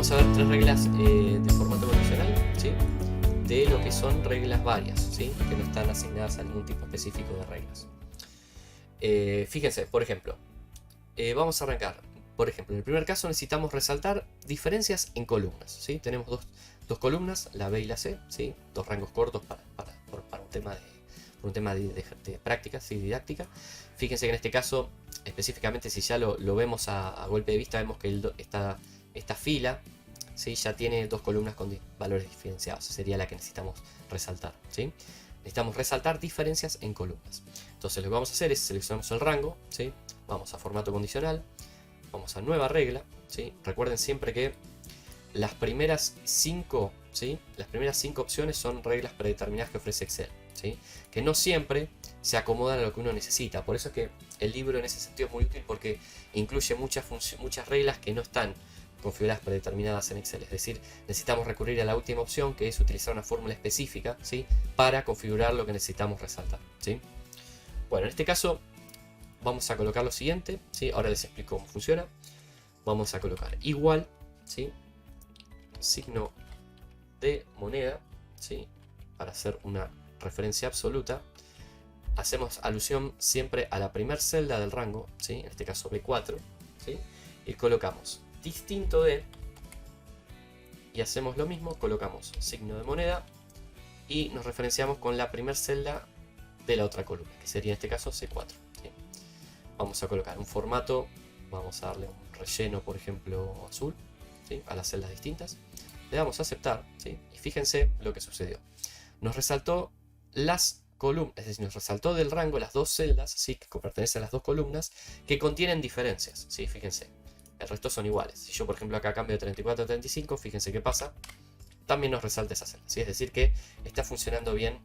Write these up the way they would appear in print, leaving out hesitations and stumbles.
vamos a ver tres reglas de formato condicional, ¿sí? De lo que son reglas varias, ¿sí? Que no están asignadas a ningún tipo específico de reglas. Fíjense, por ejemplo, vamos a arrancar. Por ejemplo, en el primer caso necesitamos resaltar diferencias en columnas, ¿sí? Tenemos dos columnas, la B y la C, ¿sí? Dos rangos cortos para un tema de práctica, ¿sí? Didáctica. Fíjense que en este caso, específicamente, si ya lo vemos a golpe de vista, vemos que esta fila, ¿sí? Ya tiene dos columnas con valores diferenciados. Esa sería la que necesitamos resaltar, ¿sí? Necesitamos resaltar diferencias en columnas. Entonces lo que vamos a hacer es seleccionamos el rango, ¿sí? Vamos a formato condicional, vamos a nueva regla, ¿sí? Recuerden siempre que las primeras 5, ¿sí? Las primeras 5 opciones son reglas predeterminadas que ofrece Excel, ¿sí? Que no siempre se acomodan a lo que uno necesita. Por eso es que el libro en ese sentido es muy útil, porque incluye muchas reglas que no están configuradas predeterminadas en Excel. Es decir, necesitamos recurrir a la última opción, que es utilizar una fórmula específica, ¿sí? Para configurar lo que necesitamos resaltar, ¿sí? Bueno, en este caso vamos a colocar lo siguiente, ¿sí? Ahora les explico cómo funciona. Vamos a colocar igual, ¿sí? Signo de moneda, ¿sí? Para hacer una referencia absoluta. Hacemos alusión siempre a la primera celda del rango, ¿sí? En este caso B4, ¿sí? Y colocamos distinto de, y hacemos lo mismo, colocamos signo de moneda y nos referenciamos con la primera celda de la otra columna, que sería en este caso C4, ¿sí? Vamos a colocar un formato, vamos a darle un relleno, por ejemplo, azul, ¿sí? A las celdas distintas. Le damos a aceptar, ¿sí? Y fíjense lo que sucedió. Nos resaltó las columnas, es decir, nos resaltó del rango las dos celdas, ¿sí? Que pertenecen a las dos columnas, que contienen diferencias, ¿sí? Fíjense, el resto son iguales. Si yo, por ejemplo, acá cambio de 34 a 35, fíjense qué pasa. También nos resalta esa celda, ¿sí? Es decir, que está funcionando bien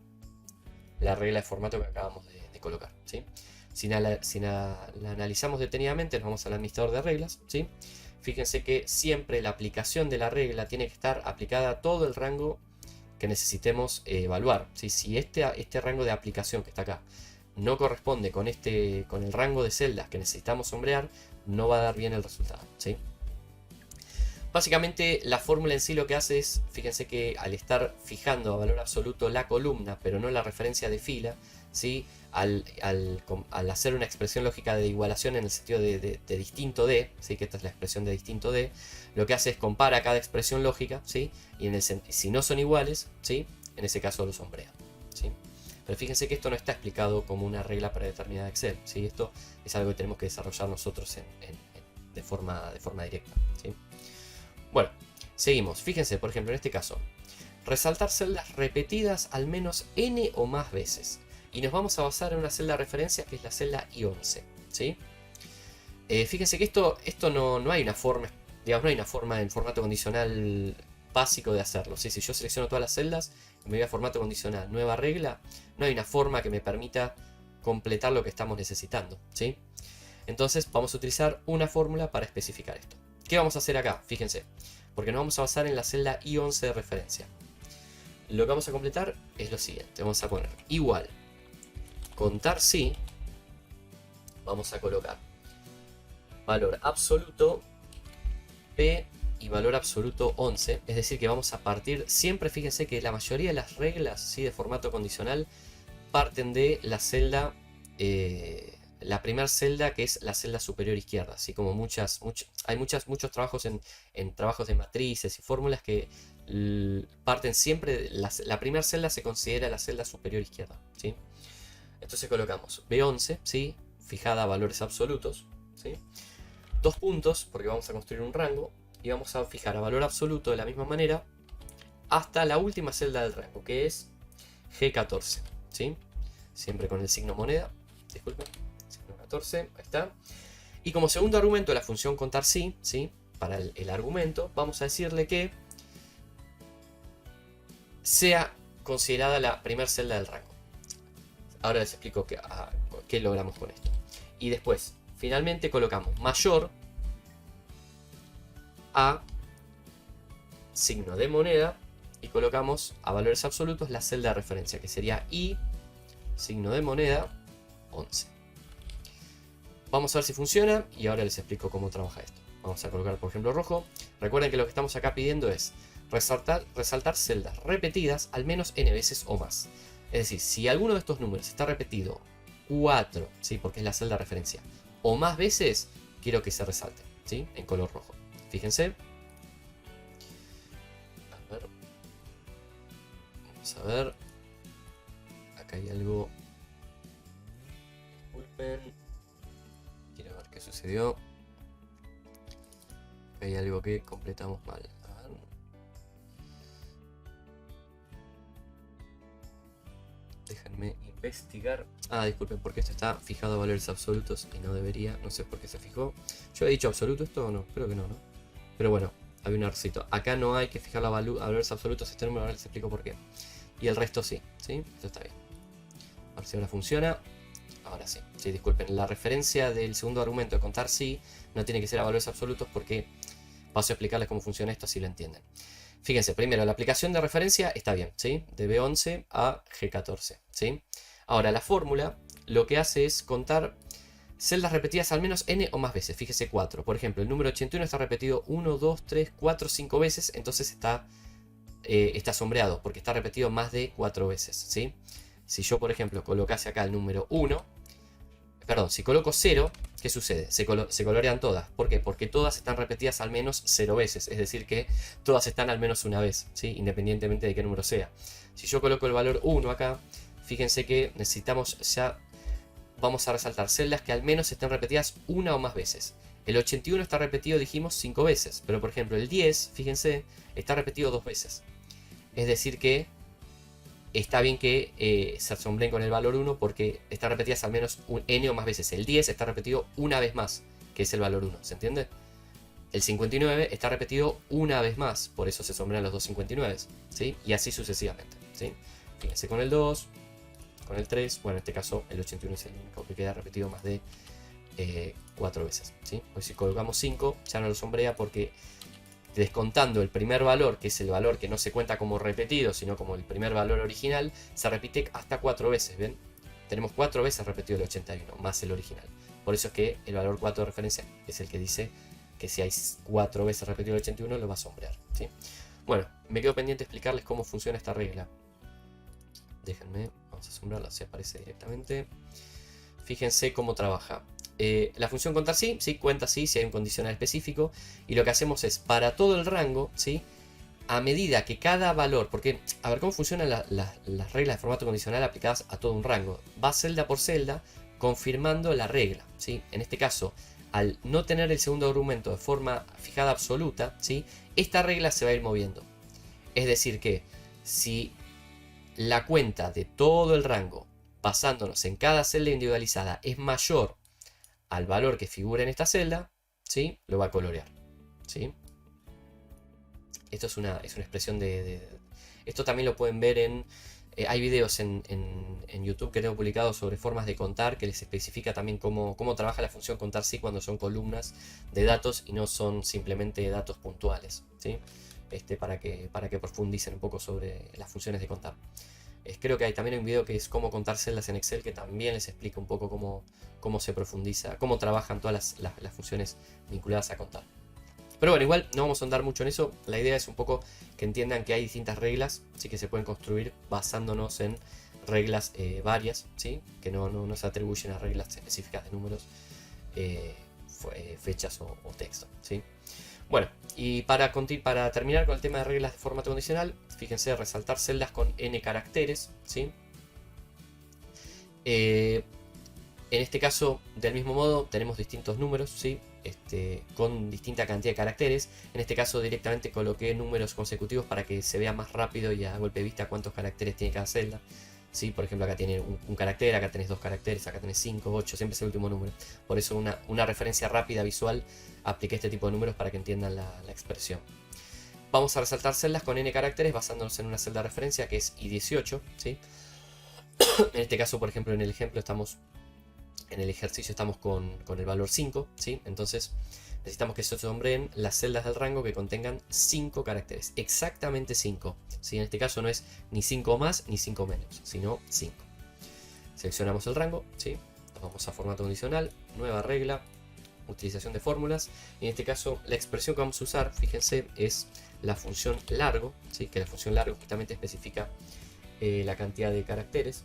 la regla de formato que acabamos de colocar, ¿sí? Si la analizamos detenidamente, nos vamos al administrador de reglas, ¿sí? Fíjense que siempre la aplicación de la regla tiene que estar aplicada a todo el rango que necesitemos evaluar, ¿sí? Si este rango de aplicación que está acá no corresponde con el rango de celdas que necesitamos sombrear, no va a dar bien el resultado, ¿sí? Básicamente la fórmula en sí lo que hace es, fíjense que al estar fijando a valor absoluto la columna, pero no la referencia de fila, ¿sí? Al hacer una expresión lógica de igualación en el sentido de distinto de, ¿sí? Que esta es la expresión de distinto de, lo que hace es compara cada expresión lógica, ¿sí? Y si no son iguales, ¿sí? En ese caso lo sombrea, ¿sí? Pero fíjense que esto no está explicado como una regla predeterminada de Excel, ¿sí? Esto es algo que tenemos que desarrollar nosotros de forma directa, ¿sí? Bueno, seguimos. Fíjense, por ejemplo, en este caso, resaltar celdas repetidas al menos n o más veces. Y nos vamos a basar en una celda de referencia que es la celda I11, ¿sí? Fíjense que esto no hay una forma, digamos, no hay una forma en formato condicional básico de hacerlo, ¿sí? Si yo selecciono todas las celdas y me voy a formato condicional, nueva regla, no hay una forma que me permita completar lo que estamos necesitando, ¿sí? Entonces vamos a utilizar una fórmula para especificar esto. ¿Qué vamos a hacer acá? Fíjense, porque nos vamos a basar en la celda I11 de referencia. Lo que vamos a completar es lo siguiente. Vamos a poner igual contar si, vamos a colocar valor absoluto P y valor absoluto 11, es decir que vamos a partir, siempre fíjense que la mayoría de las reglas, ¿sí? De formato condicional parten de la celda, la primera celda, que es la celda superior izquierda, así como hay muchos trabajos en trabajos de matrices y fórmulas que parten siempre, la primera celda se considera la celda superior izquierda, ¿sí? Entonces colocamos B11, ¿sí? Fijada a valores absolutos, ¿sí? Dos puntos, porque vamos a construir un rango, y vamos a fijar a valor absoluto de la misma manera hasta la última celda del rango, que es G14, ¿sí? Siempre con el signo moneda, disculpen, signo 14, ahí está. Y como segundo argumento de la función contar si, ¿sí? Para el argumento, vamos a decirle que sea considerada la primera celda del rango. Ahora les explico qué logramos con esto. Y después, finalmente colocamos mayor a signo de moneda y colocamos a valores absolutos la celda de referencia, que sería I, signo de moneda, 11. Vamos a ver si funciona y ahora les explico cómo trabaja esto. Vamos a colocar, por ejemplo, rojo. Recuerden que lo que estamos acá pidiendo es resaltar celdas repetidas al menos n veces o más. Es decir, si alguno de estos números está repetido 4, ¿sí? Porque es la celda de referencia, o más veces, quiero que se resalte, ¿sí? En color rojo. Fíjense. A ver. Vamos a ver. Acá hay algo. Disculpen. Quiero ver qué sucedió. Acá hay algo que completamos mal. A ver. Déjenme investigar. Ah, disculpen, porque esto está fijado a valores absolutos y no debería. No sé por qué se fijó. ¿Yo he dicho absoluto esto o no? Creo que no, ¿no? Pero bueno, había un errorcito. Acá no hay que fijarlo a valores absolutos. Este número, ahora les explico por qué. Y el resto sí, ¿sí? Esto está bien. A ver si ahora funciona. Ahora sí. Sí, disculpen. La referencia del segundo argumento de contar sí no tiene que ser a valores absolutos porque paso a explicarles cómo funciona esto si lo entienden. Fíjense, primero, la aplicación de referencia está bien, ¿sí? De B11 a G14, ¿sí? Ahora, la fórmula lo que hace es contar celdas repetidas al menos n o más veces. Fíjese 4. Por ejemplo, el número 81 está repetido 1, 2, 3, 4, 5 veces. Entonces está sombreado porque está repetido más de 4 veces, ¿sí? Si yo, por ejemplo, colocase acá el número 1, perdón, si coloco 0, ¿qué sucede? Se colorean todas. ¿Por qué? Porque todas están repetidas al menos 0 veces. Es decir que todas están al menos una vez, ¿sí? Independientemente de qué número sea. Si yo coloco el valor 1 acá, fíjense que necesitamos ya... Vamos a resaltar celdas que al menos estén repetidas una o más veces. El 81 está repetido, dijimos, 5 veces. Pero por ejemplo el 10, fíjense, está repetido 2 veces. Es decir que está bien que se asombreen con el valor 1 porque están repetidas al menos un n o más veces. El 10 está repetido una vez más, que es el valor 1, ¿se entiende? El 59 está repetido una vez más, por eso se sombrean los dos 59, ¿sí? Y así sucesivamente, ¿sí? Fíjense con el 2, con el 3, bueno, en este caso el 81 es el único que queda repetido más de 4 veces, ¿sí? Pues si colocamos 5, ya no lo sombrea porque descontando el primer valor, que es el valor que no se cuenta como repetido, sino como el primer valor original, se repite hasta 4 veces, ¿ven? Tenemos 4 veces repetido el 81, más el original. Por eso es que el valor 4 de referencia es el que dice que si hay 4 veces repetido el 81, lo va a sombrear, ¿sí? Bueno, me quedo pendiente de explicarles cómo funciona esta regla. Déjenme, vamos a asombrarla, se aparece directamente. Fíjense cómo trabaja. La función contar sí, cuenta sí, si hay un condicional específico. Y lo que hacemos es, para todo el rango, ¿sí? A medida que cada valor, porque, a ver, ¿cómo funcionan las reglas de formato condicional aplicadas a todo un rango? Va celda por celda confirmando la regla, ¿sí? En este caso, al no tener el segundo argumento de forma fijada absoluta, ¿sí? Esta regla se va a ir moviendo. Es decir que, si la cuenta de todo el rango, basándonos en cada celda individualizada, es mayor al valor que figura en esta celda, ¿sí? Lo va a colorear, ¿sí? Esto es una expresión Esto también lo pueden ver en... hay videos en YouTube que tengo publicados sobre formas de contar, que les especifica también cómo trabaja la función contar sí cuando son columnas de datos y no son simplemente datos puntuales, ¿sí? Para que profundicen un poco sobre las funciones de contar. Creo que hay también un video que es cómo contar celdas en Excel, que también les explica un poco cómo se profundiza, cómo trabajan todas las funciones vinculadas a contar. Pero bueno, igual no vamos a andar mucho en eso. La idea es un poco que entiendan que hay distintas reglas, ¿sí? Que se pueden construir basándonos en reglas varias, ¿sí? Que no se atribuyen a reglas específicas de números, fechas o texto, ¿sí? Bueno, y para terminar con el tema de reglas de formato condicional, fíjense, resaltar celdas con n caracteres, ¿sí? En este caso, del mismo modo, tenemos distintos números, ¿sí? Con distinta cantidad de caracteres. En este caso directamente coloqué números consecutivos para que se vea más rápido y a golpe de vista cuántos caracteres tiene cada celda, ¿sí? Por ejemplo, acá tiene un carácter, acá tenés 2 caracteres, acá tenés 5, 8, siempre es el último número. Por eso una referencia rápida visual, apliqué este tipo de números para que entiendan la expresión. Vamos a resaltar celdas con n caracteres basándonos en una celda de referencia que es I18, ¿sí? En este caso, por ejemplo, en el ejemplo en el ejercicio estamos con el valor 5, ¿sí? Entonces necesitamos que se sombreen las celdas del rango que contengan 5 caracteres, exactamente 5, ¿sí? En este caso no es ni 5 más ni 5 menos, sino 5. Seleccionamos el rango, ¿sí? Nos vamos a formato condicional, nueva regla, utilización de fórmulas. Y en este caso, la expresión que vamos a usar, fíjense, es la función largo, ¿sí? Que la función largo justamente especifica la cantidad de caracteres.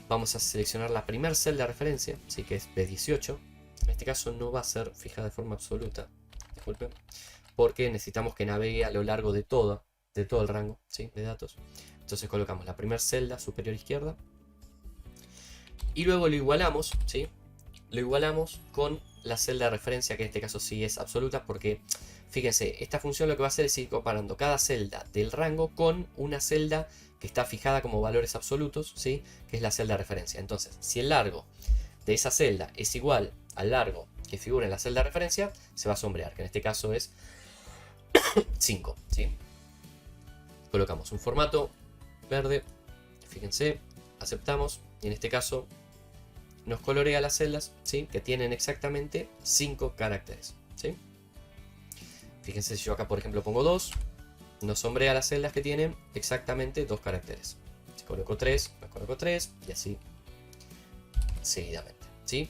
Vamos a seleccionar la primera celda de referencia, ¿sí? Que es B18. En este caso no va a ser fijada de forma absoluta, disculpen, porque necesitamos que navegue a lo largo de todo el rango, ¿sí? De datos. Entonces colocamos la primera celda superior izquierda y luego lo igualamos, ¿sí? Lo igualamos con la celda de referencia, que en este caso sí es absoluta, porque fíjense, esta función lo que va a hacer es ir comparando cada celda del rango con una celda que está fijada como valores absolutos, ¿sí? Que es la celda de referencia. Entonces, si el largo de esa celda es igual al largo que figura en la celda de referencia, se va a sombrear, que en este caso es 5, ¿sí? Colocamos un formato verde, fíjense, aceptamos, y en este caso nos colorea las celdas, ¿sí? Que tienen exactamente 5 caracteres, ¿sí? Fíjense, si yo acá por ejemplo pongo 2, nos sombrea las celdas que tienen exactamente 2 caracteres. Si coloco 3, pues coloco 3 y así seguidamente, ¿sí?